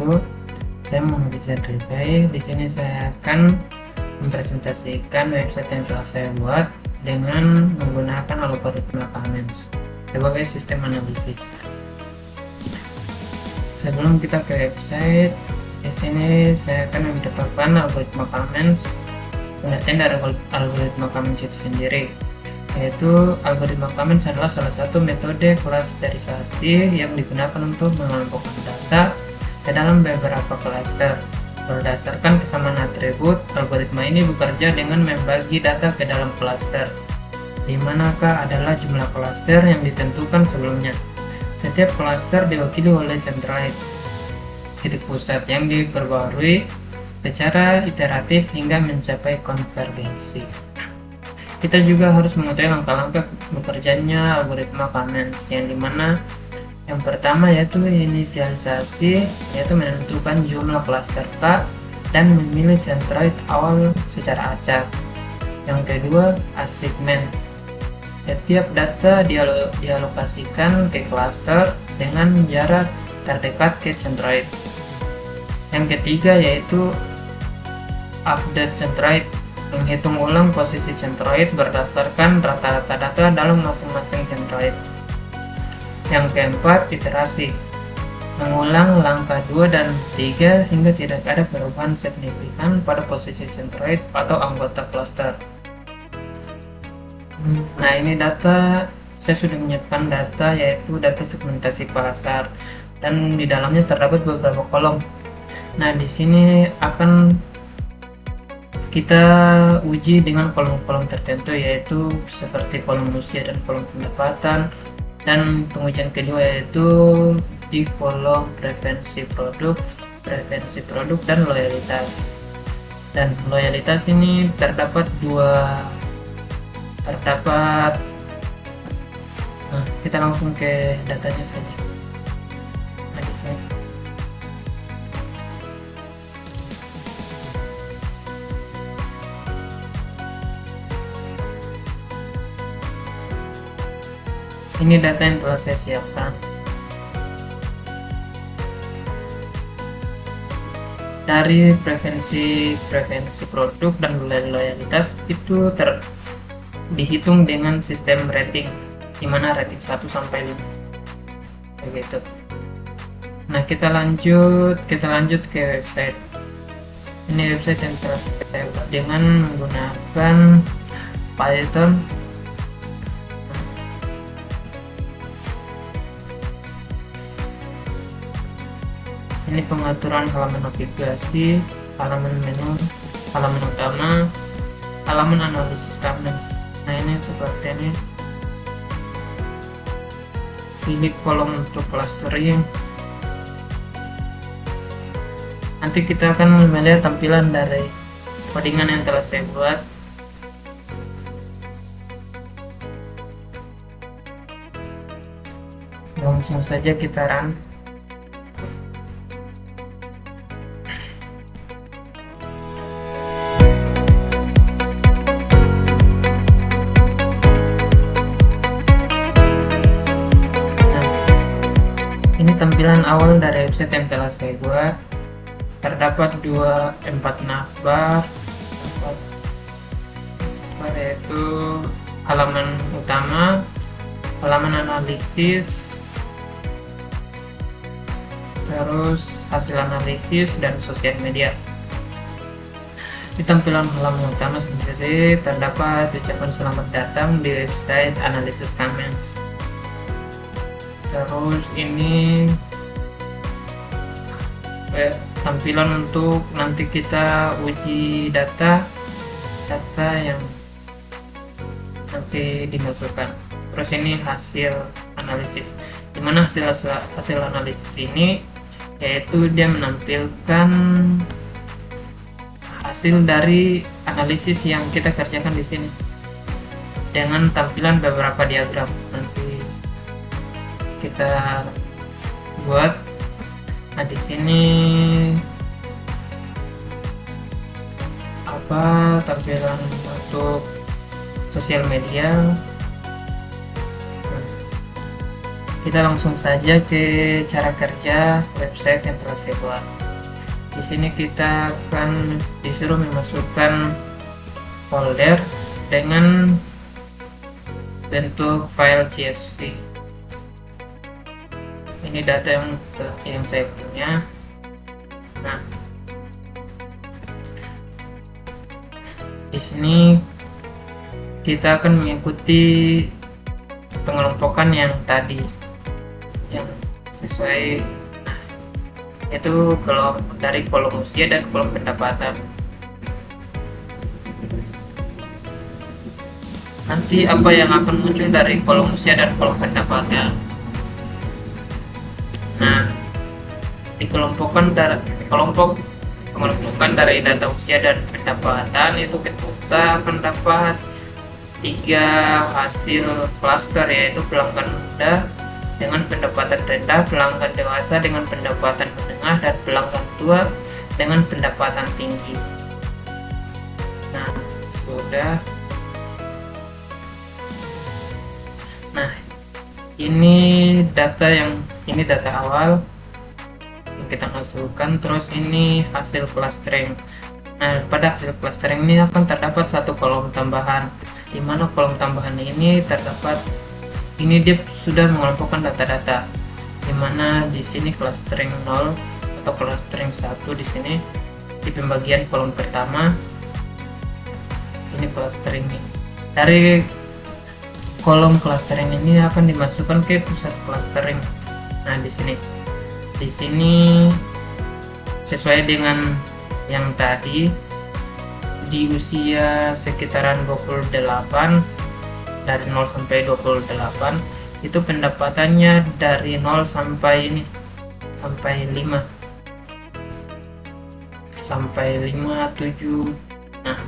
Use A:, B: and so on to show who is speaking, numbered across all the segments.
A: wabarakatuh. Saya Muhammad Izan Rifai. Di sini saya akan mempresentasikan website yang telah saya buat dengan menggunakan algoritma K-means sebagai sistem analisis. Sebelum kita ke website, di sini saya akan memberitahukan algoritma K-means. Pengertian dari algoritma K-means itu sendiri, yaitu algoritma K-means adalah salah satu metode klasterisasi yang digunakan untuk mengelompokkan data ke dalam beberapa klaster. Berdasarkan kesamaan atribut, algoritma ini bekerja dengan membagi data ke dalam klaster, di manakah adalah jumlah klaster yang ditentukan sebelumnya. Setiap klaster diwakili oleh centroid, titik pusat yang diperbarui secara iteratif hingga mencapai konvergensi. Kita juga harus mengetahui langkah-langkah bekerjanya algoritma K-means, yang dimana yang pertama yaitu inisialisasi, yaitu menentukan jumlah klaster K dan memilih centroid awal secara acak. Yang kedua, assignment. Setiap data dialokasikan ke klaster dengan jarak terdekat ke centroid. Yang ketiga yaitu update centroid, menghitung ulang posisi centroid berdasarkan rata-rata data dalam masing-masing centroid. Yang keempat, iterasi, mengulang langkah 2 dan 3 hingga tidak ada perubahan signifikan pada posisi centroid atau anggota cluster. Nah, ini data, saya sudah menyiapkan data, yaitu data segmentasi pasar, dan di dalamnya terdapat beberapa kolom. Nah, di sini akan kita uji dengan kolom-kolom tertentu, yaitu seperti kolom usia dan kolom pendapatan. Dan pengujian kedua yaitu di kolom preferensi produk, dan loyalitas. Dan loyalitas ini terdapat nah, kita langsung ke datanya saja. Nah, di sini ini data yang telah saya siapkan. Dari preferensi produk dan loyalitas itu dihitung dengan sistem rating, dimana rating 1 sampai 5 begitu. Nah, kita lanjut ke website. Ini website yang telah saya buat dengan menggunakan Python. Ini pengaturan halaman navigasi, halaman menu, halaman utama, halaman analisis K-means. Nah, ini seperti ini. Pilih kolom untuk clustering. Nanti kita akan melihat tampilan dari codingan yang telah saya buat. Langsung saja kita run. Ini tampilan awal dari website yang telah saya buat. Terdapat 4 navbar, yaitu halaman utama, halaman analisis, terus hasil analisis, dan sosial media. Di tampilan halaman utama sendiri terdapat ucapan selamat datang di website analisis K-means. Terus ini tampilan untuk nanti kita uji data yang nanti dimasukkan. Terus ini hasil analisis, dimana hasil analisis ini yaitu dia menampilkan hasil dari analisis yang kita kerjakan di sini dengan tampilan beberapa diagram. Nanti kita buat. Nah, di sini tampilan untuk sosial media. kita langsung saja ke cara kerja website yang telah saya buat. Di sini kita akan disuruh memasukkan folder dengan bentuk file CSV. Ini data yang saya punya. Nah, di sini kita akan mengikuti pengelompokan yang tadi, yang sesuai, yaitu dari kolom usia dan kolom pendapatan. Nanti apa yang akan muncul dari kolom usia dan kolom pendapatan? Nah, dikelompokkan kelompok pengelompokan dari data usia dan pendapatan itu kita akan dapat 3 hasil klaster, yaitu pelanggan muda dengan pendapatan rendah, pelanggan dewasa dengan pendapatan menengah, dan pelanggan tua dengan pendapatan tinggi. Nah, sudah. Nah, ini data awal yang kita masukkan. Terus ini hasil clustering. Nah, pada hasil clustering ini akan terdapat satu kolom tambahan, di mana kolom tambahan ini terdapat, ini dia sudah mengelompokkan data-data, di mana di sini clustering 0 atau clustering 1 di sini di pembagian kolom pertama. Ini clustering ini. Dari kolom clustering ini akan dimasukkan ke pusat clustering. Nah, di sini sesuai dengan yang tadi, di usia sekitaran 28, dari 0 sampai 28 itu pendapatannya dari 0 sampai 5 sampai 7. Nah,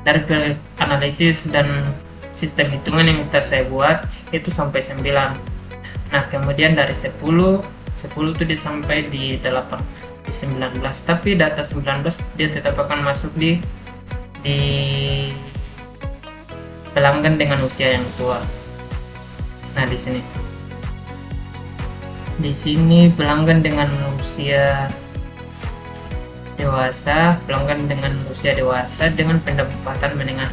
A: dari analisis dan sistem hitungan yang saya buat itu sampai 9. Nah, kemudian dari 10 itu dia sampai di 8, di 19, tapi data 19 dia tetap akan masuk di pelanggan dengan usia yang tua. Nah, di sini pelanggan dengan usia dewasa, pelanggan dengan usia dewasa dengan pendapatan menengah,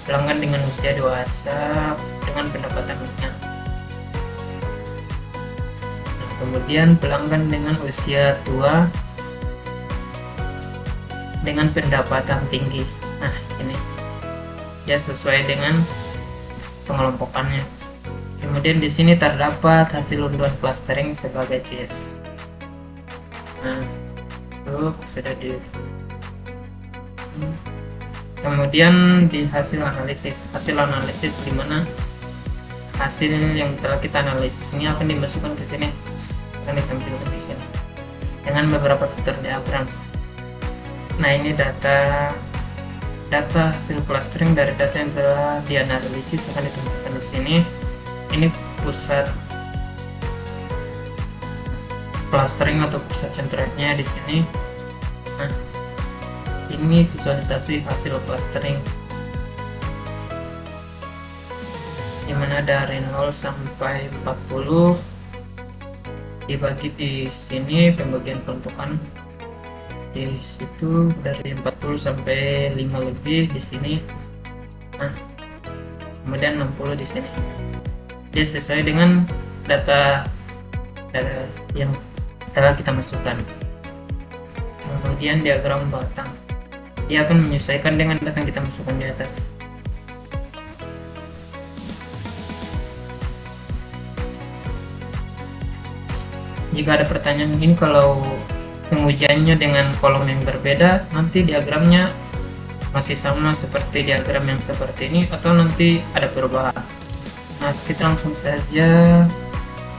A: pelanggan dengan usia dewasa dengan pendapatan menengah. Nah, kemudian pelanggan dengan usia tua dengan pendapatan tinggi. Nah, ini ya sesuai dengan pengelompokannya. Kemudian di sini terdapat hasil unduhan clustering sebagai CS. Nah, itu sudah kemudian di hasil analisis di mana hasil yang telah kita analisis ini akan dimasukkan ke sini, akan ditampilkan di sini dengan beberapa fitur diagram. Nah, ini data hasil clustering dari data yang telah dianalisis akan ditampilkan di sini. Ini pusat clustering atau pusat centroidnya di sini. Nah, ini visualisasi hasil clustering, dimana dari 0 sampai 40 dibagi di sini pembagian kelompokan. Di situ dari 40 sampai 5 lebih di sini. Nah, kemudian 60 di sini. Dia sesuai dengan data yang telah kita masukkan. Kemudian diagram batang, dia akan menyesuaikan dengan data yang kita masukkan di atas. Jika ada pertanyaan ini, kalau pengujiannya dengan kolom yang berbeda, nanti diagramnya masih sama seperti diagram yang seperti ini atau nanti ada perubahan. Nah, kita langsung saja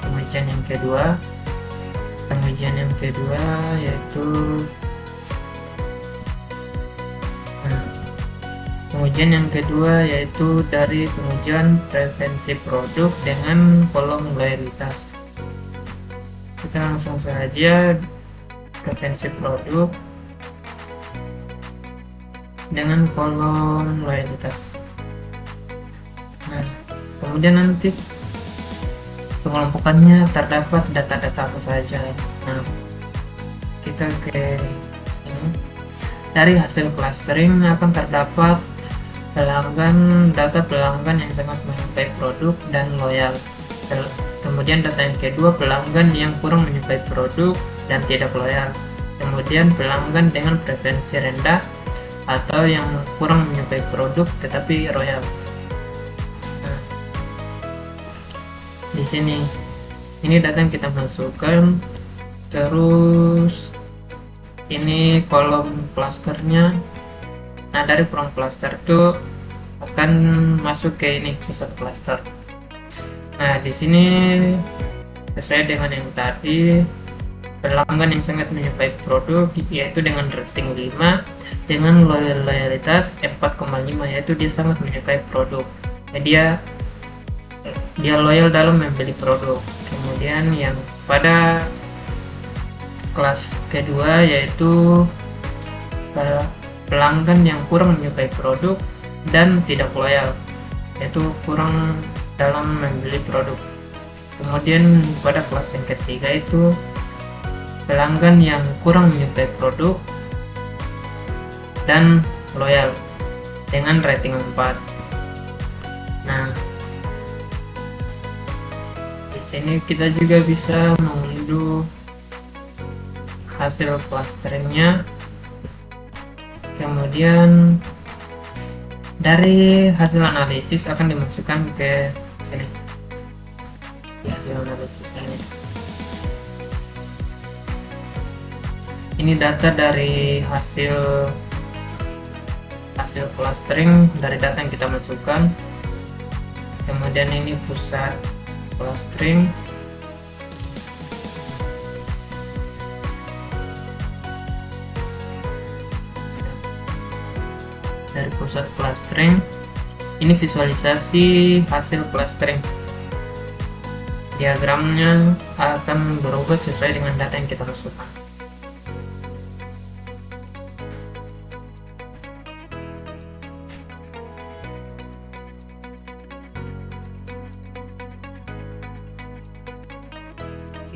A: pengujian yang kedua. Yaitu pengujian yang kedua yaitu dari pengujian preferensi produk dengan kolom loyalitas. Kita langsung saja preferensi produk dengan kolom loyalitas. Nah, kemudian nanti pengelompokannya terdapat data-data apa saja. Nah, kita ke sini. Dari hasil clustering akan terdapat data pelanggan yang sangat menyukai produk dan loyal. Kemudian data yang kedua, pelanggan yang kurang menyukai produk dan tidak loyal. Kemudian pelanggan dengan preferensi rendah atau yang kurang menyukai produk tetapi loyal. Nah, di sini ini data yang kita masukkan. Terus ini kolom clusternya. Nah, dari kolom cluster itu akan masuk ke ini pusat cluster. Nah, di sini sesuai dengan yang tadi, pelanggan yang sangat menyukai produk yaitu dengan rating 5 dengan loyalitas 4,5, yaitu dia sangat menyukai produk. Jadi dia loyal dalam membeli produk. Kemudian yang pada kelas kedua yaitu pelanggan yang kurang menyukai produk dan tidak loyal, yaitu kurang dalam membeli produk. Kemudian pada kelas yang ketiga itu pelanggan yang kurang menyukai produk dan loyal dengan rating 4. Nah, di sini kita juga bisa mengunduh hasil clusteringnya. Kemudian dari hasil analisis akan dimasukkan ke sini, di hasil analisis ini. Ini data dari hasil clustering dari data yang kita masukkan. Kemudian ini pusat clustering. Dari pusat clustering ini visualisasi hasil clustering. Diagramnya akan berubah sesuai dengan data yang kita masukkan.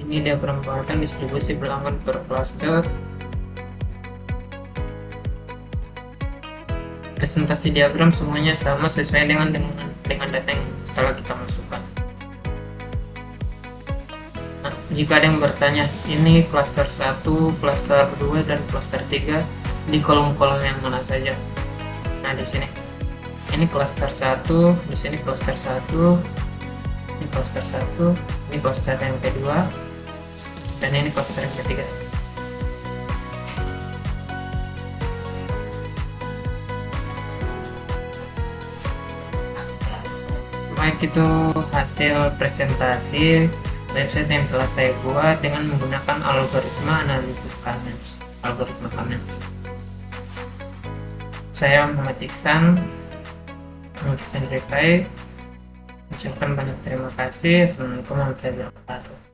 A: Ini diagram pelanggan distribusi pelanggan per cluster. Presentasi diagram semuanya sama sesuai dengan data yang telah kita masukkan. Nah, jika ada yang bertanya, ini cluster 1, cluster 2, dan cluster 3 di kolom-kolom yang mana saja? Nah, di sini. Ini cluster 1, di sini cluster 1, ini cluster 1, ini cluster yang kedua, dan ini cluster yang ketiga. Baik, itu hasil presentasi website yang telah saya buat dengan menggunakan algoritma analisis comments, algoritma comments. Saya Muhammad Iksan, Reply. Ucapkan banyak terima kasih. Assalamualaikum warahmatullahi wabarakatuh.